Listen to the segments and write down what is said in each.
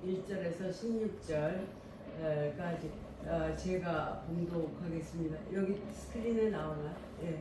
1절에서 16절까지 제가 봉독하겠습니다. 여기 스크린에 나오나? 예.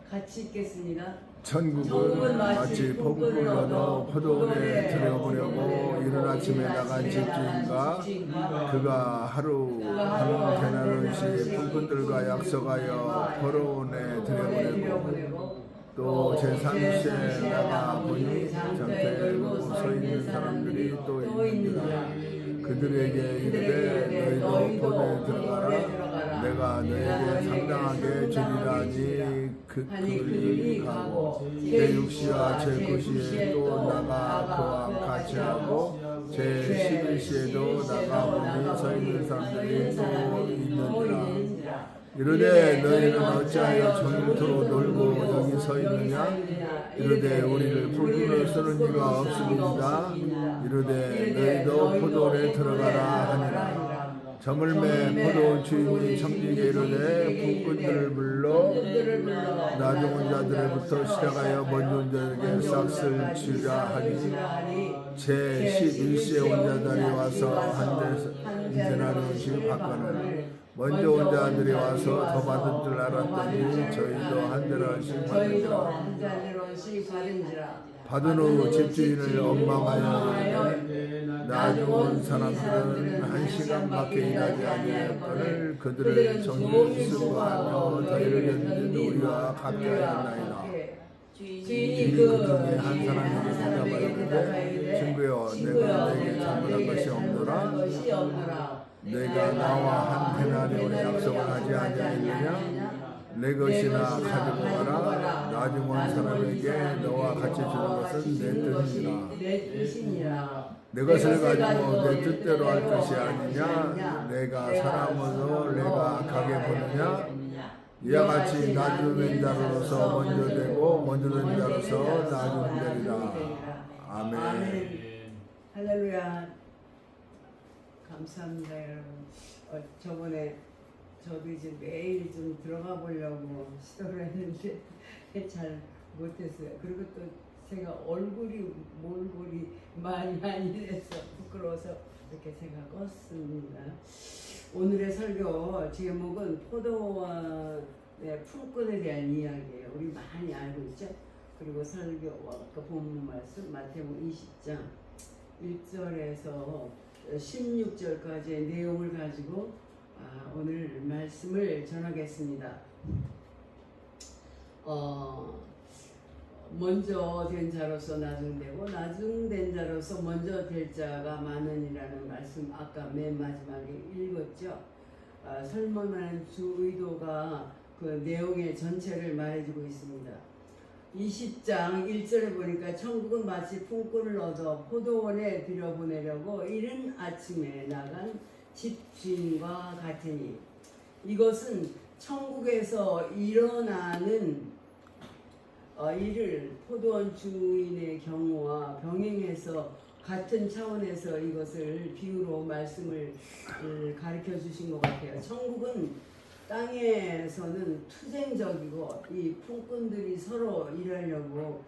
같이 읽겠습니다. 천국은 마치 폭풍을 얻어 포도원에 들여보려고 이른 아침에 나간 집주인과 그가 하루 한 대나리씩 품꾼들과 약속하여 포도원에 들여보내고 또 제3시에 나가 보니 장터에 서 있는 사람들이 또 있느니라. 그들에게 이르되 너희도 포도에 들어가라. 내가 너에게 상당하게 주리라니 그들이 가고 제6시와 제9시에 또 나가 그와 같이 하고 제11시에도 나가 보니 서 있는 사람들이 또 있느니라. 이르되 너희는 어찌하여 종일토록 놀고 여기 서 있느냐? 이르되 우리를 풀기를 쓰는 이가 없습니다. 이르되 너희도 포도원에 들어가라 하니라. 저물매 포도원 주인이 청지기에 이르되 품꾼들을 불러 나중 온 자들부터 시작하여 먼저 온 자에게 싹을 주라 하니 제11시에 온 자들이 와서 한 데나리온씩 받거늘 먼저 온 자들이 와서 더 받은 줄 알았더니 저희도 한 데나리온씩 받은지라. 받은 후 집주인을 원망하여 나중 온 사람들은 1시간밖에 일하지 아니하였거늘 그들을 종일 수고하며 더위를 견딘 우리와 같게 하였나이다. 주인이 그 중에 한 사람에게 대답하여 이르되 친구여 내가 내게 잘못한 것이 없노라. 내가 나와 한 데나리온의 약속을 하지 아니하였느냐? 내 것이나 가지고 가라. 나중 온 사람에게 너와 같이 주는 것은 내 뜻이니라. 내 것을 가지고 내 뜻대로 할 것이 아니냐? 내가 사람으로 내가 가게 보느냐? 이와 같이 나중된 자로서 먼저 되고 먼저 된 자로서 나중 되리라. 아멘. 할렐루야. 감사합니다 여러분. 저번에 저도 이제 매일 좀 들어가 보려고 시도를 했는데 잘 못했어요. 그리고 또 제가 몰골이 많이 돼서 부끄러워서 이렇게 제가 껐습니다. 오늘의 설교 제목은 포도원의 품꾼에 대한 이야기예요. 우리 많이 알고 있죠? 그리고 설교와 그 본문 말씀 마태복음 20장 1절에서 16절까지의 내용을 가지고 오늘 말씀을 전하겠습니다. 먼저 된 자로서 나중되고 나중된 자로서 먼저 될 자가 많으니라는 말씀 아까 맨 마지막에 읽었죠. 설명하는 주 의도가 그 내용의 전체를 말해주고 있습니다. 20장 1절에 보니까 천국은 마치 품꾼을 얻어 포도원에 들여보내려고 이른 아침에 나간 집주인과 같으니 이것은 천국에서 일어나는 일을 포도원 주인의 경우와 병행해서 같은 차원에서 이것을 비유로 말씀을 가르쳐 주신 것 같아요. 천국은 땅에서는 투쟁적이고 이 품꾼들이 서로 일하려고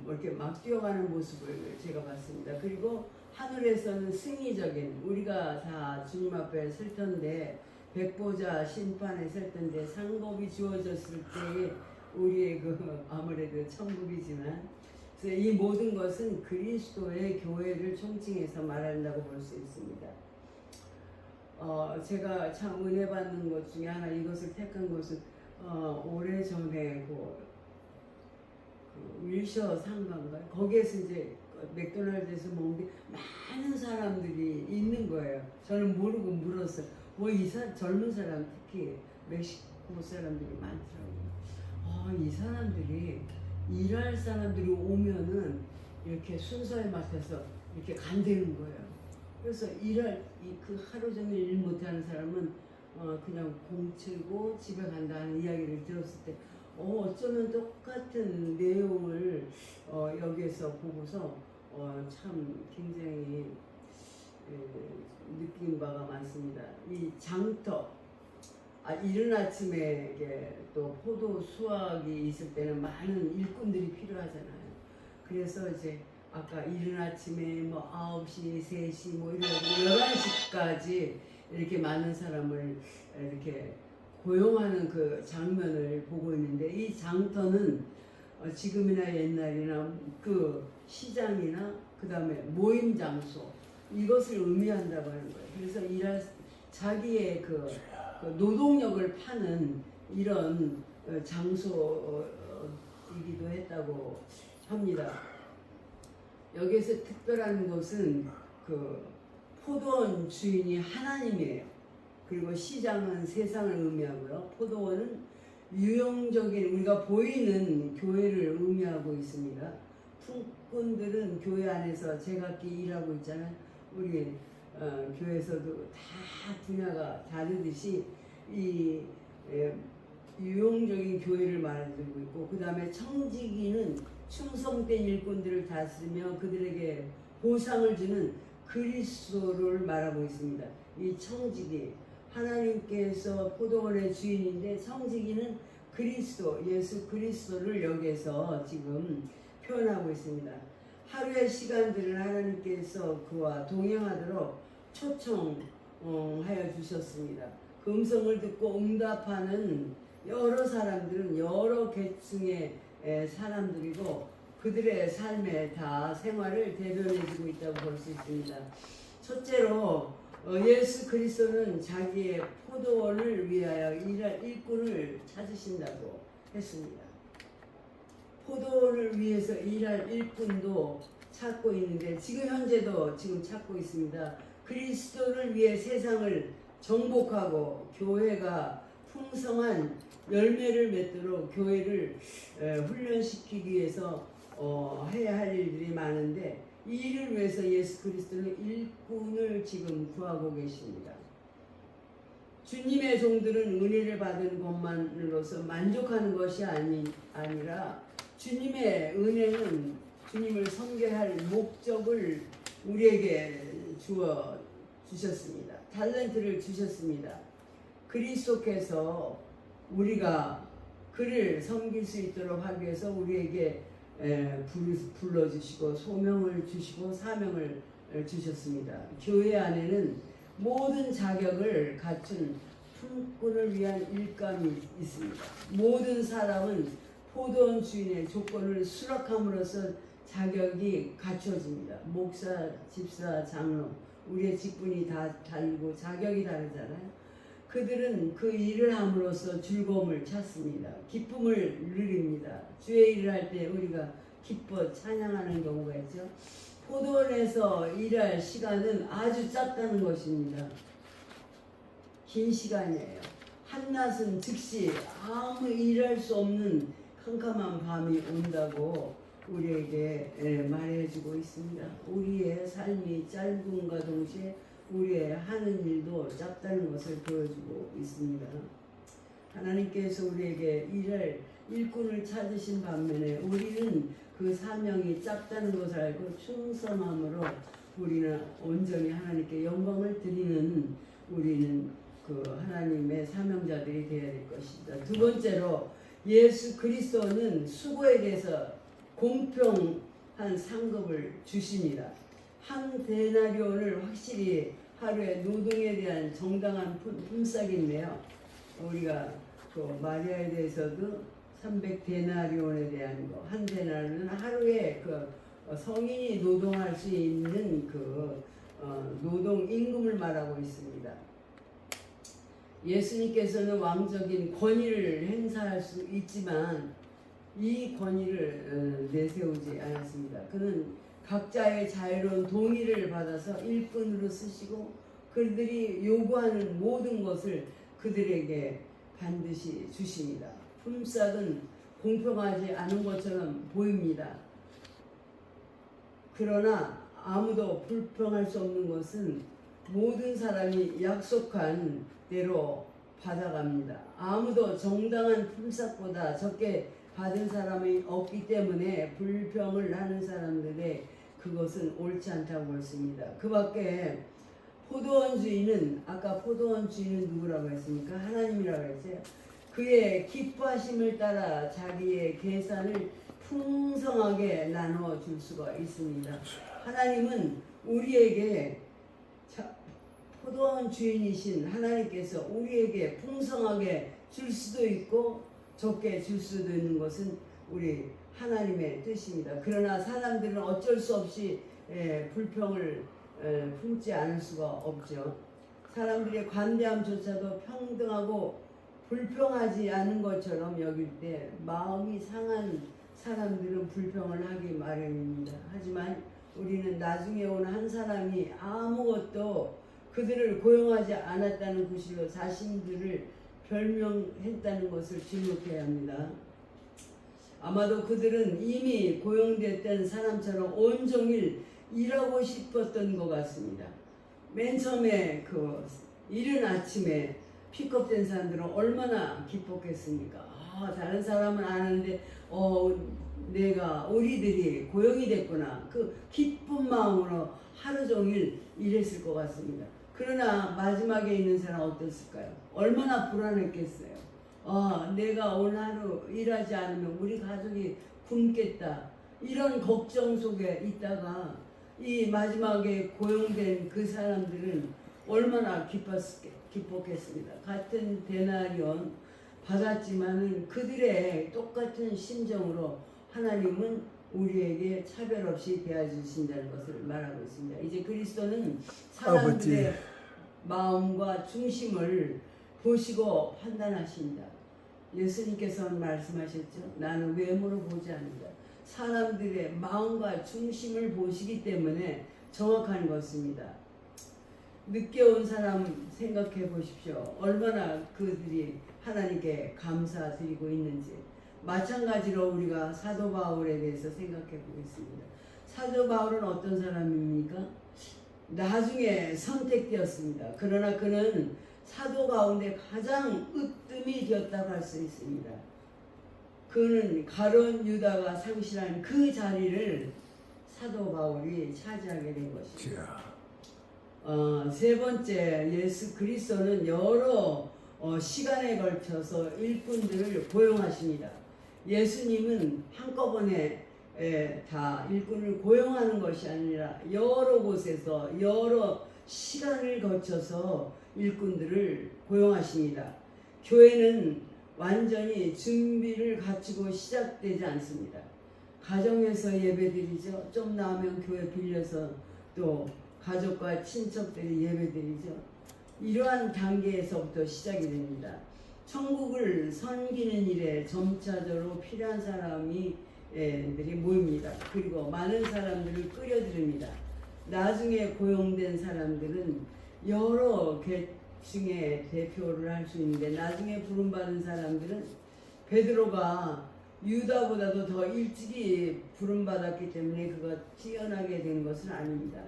이렇게 막 뛰어가는 모습을 제가 봤습니다. 그리고 하늘에서는 승리적인 우리가 다 주님 앞에 설 텐데 백보자 심판에 설 텐데 상급이 주어졌을 때에 우리의 아무래도 천국이지만 그래서 이 모든 것은 그리스도의 교회를 총칭해서 말한다고 볼 수 있습니다. 제가 참 은혜 받는 것 중에 하나 이것을 택한 것은 오래전에 그 윌셔 상가인가요? 거기에서 이제 맥도날드에서 먹는데 많은 사람들이 있는 거예요. 저는 모르고 물었어요. 젊은 사람 특히 멕시코 사람들이 많더라고요. 이 사람들이 일할 사람들이 오면은 이렇게 순서에 맞춰서 이렇게 간대는 거예요. 그래서 그 하루 종일 일 못하는 사람은 그냥 공치고 집에 간다는 이야기를 들었을 때 어쩌면 똑같은 내용을 여기에서 보고서 참 굉장히 느낀 바가 많습니다. 이 장터 이른 아침에 이게 또 포도 수확이 있을 때는 많은 일꾼들이 필요하잖아요. 그래서 이제 아까 이른 아침에 뭐 9시, 3시 뭐 이런 11시까지 이렇게 많은 사람을 이렇게 고용하는 그 장면을 보고 있는데, 이 장터는 지금이나 옛날이나 그 시장이나 그 다음에 모임 장소, 이것을 의미한다고 하는 거예요. 그래서 자기의 그 노동력을 파는 이런 장소이기도 했다고 합니다. 여기에서 특별한 것은 그 포도원 주인이 하나님이에요. 그리고 시장은 세상을 의미하고요. 포도원은 유형적인 우리가 보이는 교회를 의미하고 있습니다. 품꾼들은 교회 안에서 제각기 일하고 있잖아요. 우리 교회에서도 다 분야가 다르듯이 이 유용적인 교회를 말해주고 있고, 그 다음에 청지기는 충성된 일꾼들을 다스리며 그들에게 보상을 주는 그리스도를 말하고 있습니다. 이 청지기, 하나님께서 포도원의 주인인데 청지기는 그리스도, 예수 그리스도를 여기에서 지금 표현하고 있습니다. 하루의 시간들을 하나님께서 그와 동행하도록 초청하여 주셨습니다. 그 음성을 듣고 응답하는 여러 사람들은 여러 계층의 사람들이고, 그들의 삶에 다 생활을 대변해주고 있다고 볼 수 있습니다. 첫째로 예수 그리스도는 자기의 포도원을 위하여 일할 일꾼을 찾으신다고 했습니다. 포도원을 위해서 일할 일꾼도 찾고 있는데, 지금 현재도 지금 찾고 있습니다. 그리스도를 위해 세상을 정복하고 교회가 풍성한 열매를 맺도록 교회를 훈련시키기 위해서 해야 할 일들이 많은데, 이 일을 위해서 예수 그리스도는 일꾼을 지금 구하고 계십니다. 주님의 종들은 은혜를 받은 것만으로서 만족하는 것이 아니라 주님의 은혜는 주님을 섬겨할 목적을 우리에게 주셨습니다. 탤런트를 주셨습니다. 그리스도께서 우리가 그를 섬길 수 있도록 하기 위해서 우리에게 불러주시고 소명을 주시고 사명을 주셨습니다. 교회 안에는 모든 자격을 갖춘 품꾼을 위한 일감이 있습니다. 모든 사람은 포도원 주인의 조건을 수락함으로써 자격이 갖춰집니다. 목사, 집사, 장로, 우리의 직분이 다 다르고 자격이 다르잖아요. 그들은 그 일을 함으로써 즐거움을 찾습니다. 기쁨을 누립니다. 주의 일을 할 때 우리가 기뻐 찬양하는 경우가 있죠. 포도원에서 일할 시간은 아주 짧다는 것입니다. 긴 시간이에요. 한낮은 즉시 아무 일할 수 없는 캄캄한 밤이 온다고 우리에게 말해주고 있습니다. 우리의 삶이 짧음과 동시에 우리의 하는 일도 짧다는 것을 보여주고 있습니다. 하나님께서 우리에게 일할 일꾼을 찾으신 반면에 우리는 그 사명이 짧다는 것을 알고 충성함으로 우리는 온전히 하나님께 영광을 드리는 우리는 그 하나님의 사명자들이 되어야 될 것입니다. 두 번째로 예수 그리스도는 수고에 대해서 공평한 상급을 주십니다. 한 데나리온을 확실히 하루의 노동에 대한 정당한 품삯인데요. 우리가 그 마리아에 대해서도 300데나리온에 대한 거, 한 데나리온은 하루에 그 성인이 노동할 수 있는 그 노동 임금을 말하고 있습니다. 예수님께서는 왕적인 권위를 행사할 수 있지만 이 권위를 내세우지 않았습니다. 그는 각자의 자유로운 동의를 받아서 일꾼으로 쓰시고 그들이 요구하는 모든 것을 그들에게 반드시 주십니다. 품삯은 공평하지 않은 것처럼 보입니다. 그러나 아무도 불평할 수 없는 것은 모든 사람이 약속한 대로 받아갑니다. 아무도 정당한 품삯보다 적게 받은 사람이 없기 때문에 불평을 하는 사람들의 그것은 옳지 않다고 했습니다. 그 밖에 포도원 주인은, 아까 포도원 주인은 누구라고 했습니까? 하나님이라고 했어요. 그의 기뻐하심을 따라 자기의 계산을 풍성하게 나눠 줄 수가 있습니다. 하나님은 우리에게 포도원 주인이신 하나님께서 우리에게 풍성하게 줄 수도 있고 적게 줄 수도 있는 것은 우리 하나님의 뜻입니다. 그러나 사람들은 어쩔 수 없이 불평을 품지 않을 수가 없죠. 사람들의 관대함조차도 평등하고 불평하지 않은 것처럼 여길 때 마음이 상한 사람들은 불평을 하기 마련입니다. 하지만 우리는 나중에 온 한 사람이 아무것도 그들을 고용하지 않았다는 구실로 자신들을 별명했다는 것을 주목해야 합니다. 아마도 그들은 이미 고용됐던 사람처럼 온종일 일하고 싶었던 것 같습니다. 맨 처음에 그 이른 아침에 픽업된 사람들은 얼마나 기뻤겠습니까? 다른 사람은 안 하는데 우리들이 고용이 됐구나. 그 기쁜 마음으로 하루 종일 일했을 것 같습니다. 그러나 마지막에 있는 사람 어땠을까요? 얼마나 불안했겠어요. 내가 오늘 하루 일하지 않으면 우리 가족이 굶겠다. 이런 걱정 속에 있다가 이 마지막에 고용된 그 사람들은 얼마나 기뻤겠습니다. 같은 데나리온 받았지만은 그들의 똑같은 심정으로 하나님은 우리에게 차별 없이 대해주신다는 것을 말하고 있습니다. 이제 그리스도는 사람들의 마음과 중심을 보시고 판단하십니다. 예수님께서는 말씀하셨죠. 나는 외모를 보지 않는다. 사람들의 마음과 중심을 보시기 때문에 정확한 것입니다. 늦게 온 사람 생각해 보십시오. 얼마나 그들이 하나님께 감사드리고 있는지. 마찬가지로 우리가 사도 바울에 대해서 생각해 보겠습니다. 사도 바울은 어떤 사람입니까? 나중에 선택되었습니다. 그러나 그는 사도 가운데 가장 으뜸이 되었다고 할 수 있습니다. 그는 가룟 유다가 상실한 그 자리를 사도 바울이 차지하게 된 것입니다. 세 번째, 예수 그리스도는 여러 시간에 걸쳐서 일꾼들을 고용하십니다. 예수님은 한꺼번에 다 일꾼을 고용하는 것이 아니라 여러 곳에서 여러 시간을 거쳐서 일꾼들을 고용하십니다. 교회는 완전히 준비를 갖추고 시작되지 않습니다. 가정에서 예배드리죠. 좀 나오면 교회 빌려서 또 가족과 친척들이 예배드리죠. 이러한 단계에서부터 시작이 됩니다. 천국을 섬기는 일에 점차적으로 필요한 사람들이 모입니다. 그리고 많은 사람들을 끌어들입니다. 나중에 고용된 사람들은 여러 계층의 대표를 할 수 있는데 나중에 부름받은 사람들은 베드로가 유다보다도 더 일찍이 부름받았기 때문에 그가 뛰어나게 된 것은 아닙니다.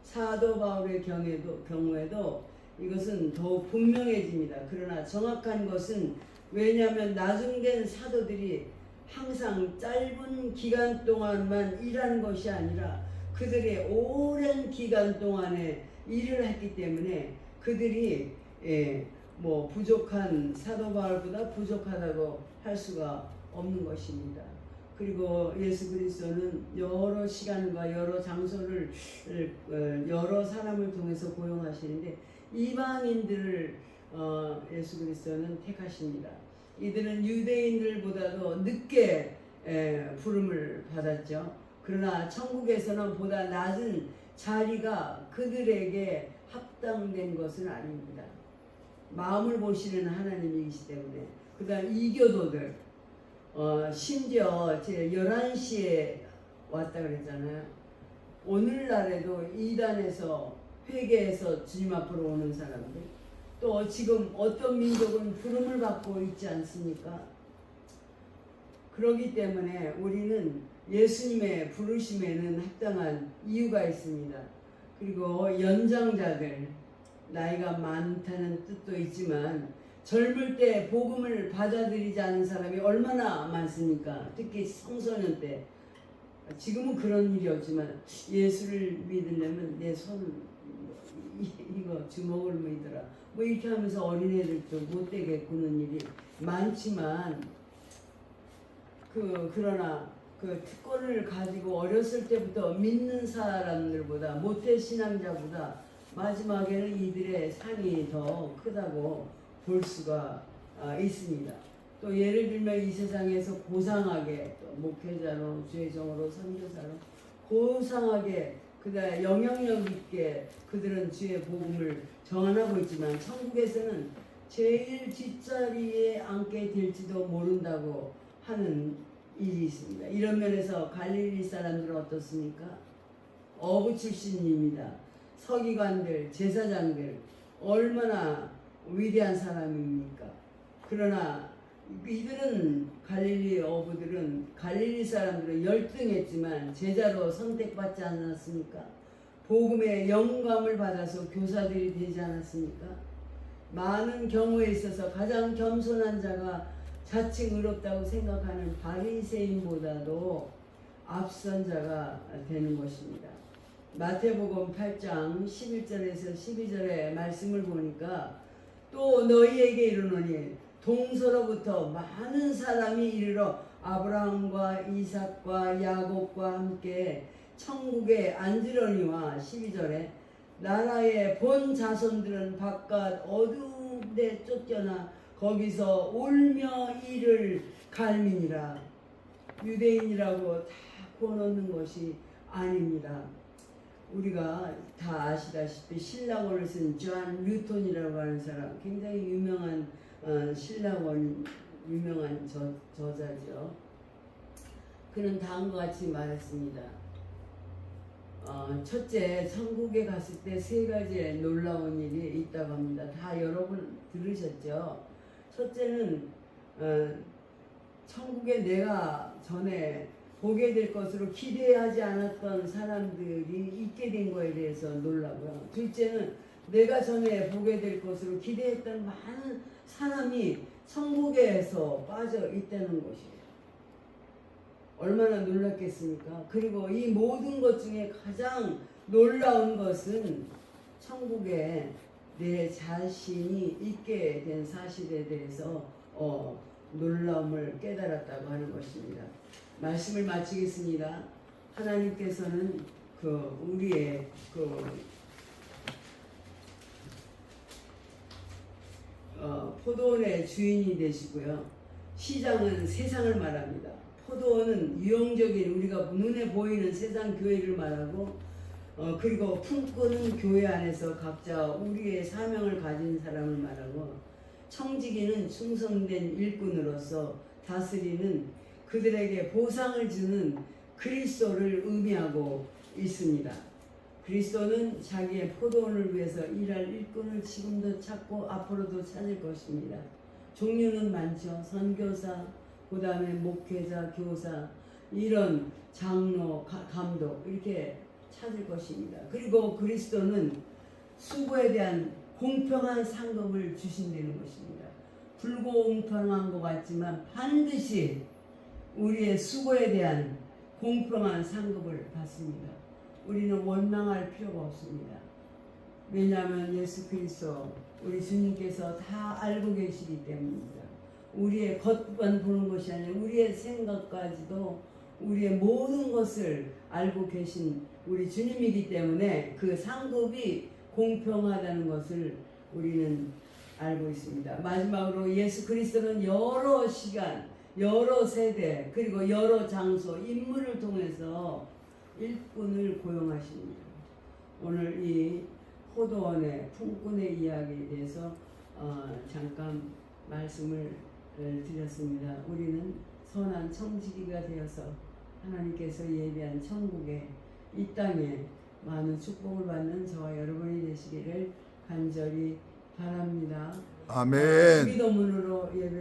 사도 바울의 경우에도 이것은 더욱 분명해집니다. 그러나 정확한 것은 왜냐하면 나중된 사도들이 항상 짧은 기간 동안만 일한 것이 아니라 그들의 오랜 기간 동안에 일을 했기 때문에 그들이 부족한 사도 바울보다 부족하다고 할 수가 없는 것입니다. 그리고 예수 그리스도는 여러 시간과 여러 장소를 여러 사람을 통해서 고용하시는데 이방인들을 예수 그리스도는 택하십니다. 이들은 유대인들보다도 늦게 부름을 받았죠. 그러나 천국에서는 보다 낮은 자리가 그들에게 합당된 것은 아닙니다. 마음을 보시는 하나님이시기 때문에. 그 다음 이교도들 심지어 제 11시에 왔다 그랬잖아요. 오늘날에도 이단에서 회개해서 주님 앞으로 오는 사람들, 또 지금 어떤 민족은 부름을 받고 있지 않습니까? 그렇기 때문에 우리는 예수님의 부르심에는 합당한 이유가 있습니다. 그리고 연장자들, 나이가 많다는 뜻도 있지만 젊을 때 복음을 받아들이지 않은 사람이 얼마나 많습니까? 특히 청소년 때. 지금은 그런 일이 없지만 예수를 믿으려면 내 손 이거 주먹을 믿어라 이렇게 하면서 어린애들도 못되게 구는 일이 많지만 그러나 그 특권을 가지고 어렸을 때부터 믿는 사람들보다 모태 신앙자보다 마지막에는 이들의 상이 더 크다고 볼 수가 있습니다. 또 예를 들면 이 세상에서 고상하게 또 목회자로 죄종으로 선교사로 고상하게 그다음에 영향력 있게 그들은 주의 복음을 전하고 있지만 천국에서는 제일 뒷자리에 앉게 될지도 모른다고 하는 일이 있습니다. 이런 면에서 갈릴리 사람들은 어떻습니까? 어부 출신입니다. 서기관들, 제사장들 얼마나 위대한 사람입니까? 그러나 이들은 갈릴리 어부들은 갈릴리 사람들은 열등했지만 제자로 선택받지 않았습니까? 복음의 영감을 받아서 교사들이 되지 않았습니까? 많은 경우에 있어서 가장 겸손한 자가 자칭 의롭다고 생각하는 바리새인보다도 앞선 자가 되는 것입니다. 마태복음 8장 11절에서 12절의 말씀을 보니까 또 너희에게 이르노니 동서로부터 많은 사람이 이르러 아브라함과 이삭과 야곱과 함께 천국에 앉으려니와 12절에 나라의 본 자손들은 바깥 어두운 데 쫓겨나 거기서 울며 이를 갈미니라. 유대인이라고 다 구워놓는 것이 아닙니다. 우리가 다 아시다시피 신라권을 쓴 존 뉴턴이라고 하는 사람, 굉장히 유명한 신라권 유명한 저자죠. 그는 다음과 같이 말했습니다. 첫째, 천국에 갔을 때 세 가지의 놀라운 일이 있다고 합니다. 다 여러분 들으셨죠? 첫째는 천국에 내가 전에 보게 될 것으로 기대하지 않았던 사람들이 있게 된 거에 대해서 놀라고요. 둘째는 내가 전에 보게 될 것으로 기대했던 많은 사람이 천국에서 빠져 있다는 것이에요. 얼마나 놀랐겠습니까? 그리고 이 모든 것 중에 가장 놀라운 것은 천국에 내 자신이 있게 된 사실에 대해서 놀라움을 깨달았다고 하는 것입니다. 말씀을 마치겠습니다. 하나님께서는 우리의 포도원의 주인이 되시고요. 시장은 세상을 말합니다. 포도원은 유형적인 우리가 눈에 보이는 세상 교회를 말하고 그리고 품꾼은 교회 안에서 각자 우리의 사명을 가진 사람을 말하고 청지기는 충성된 일꾼으로서 다스리는 그들에게 보상을 주는 그리스도를 의미하고 있습니다. 그리스도는 자기의 포도원을 위해서 일할 일꾼을 지금도 찾고 앞으로도 찾을 것입니다. 종류는 많죠. 선교사, 그 다음에 목회자, 교사, 이런 장로, 감독 이렇게 찾을 것입니다. 그리고 그리스도는 수고에 대한 공평한 상급을 주신다는 것입니다. 불공평한 것 같지만 반드시 우리의 수고에 대한 공평한 상급을 받습니다. 우리는 원망할 필요가 없습니다. 왜냐하면 예수 그리스도 우리 주님께서 다 알고 계시기 때문입니다. 우리의 겉만 보는 것이 아니라 우리의 생각까지도 우리의 모든 것을 알고 계신 우리 주님이기 때문에 그 상급이 공평하다는 것을 우리는 알고 있습니다. 마지막으로 예수 그리스도는 여러 시간, 여러 세대, 그리고 여러 장소, 인물을 통해서 일꾼을 고용하십니다. 오늘 이 포도원의 품꾼의 이야기에 대해서 잠깐 말씀을 드렸습니다. 우리는 선한 청지기가 되어서 하나님께서 예비한 천국에 이 땅에 많은 축복을 받는 저와 여러분이 되시기를 간절히 바랍니다. 아멘. 기도문으로 예배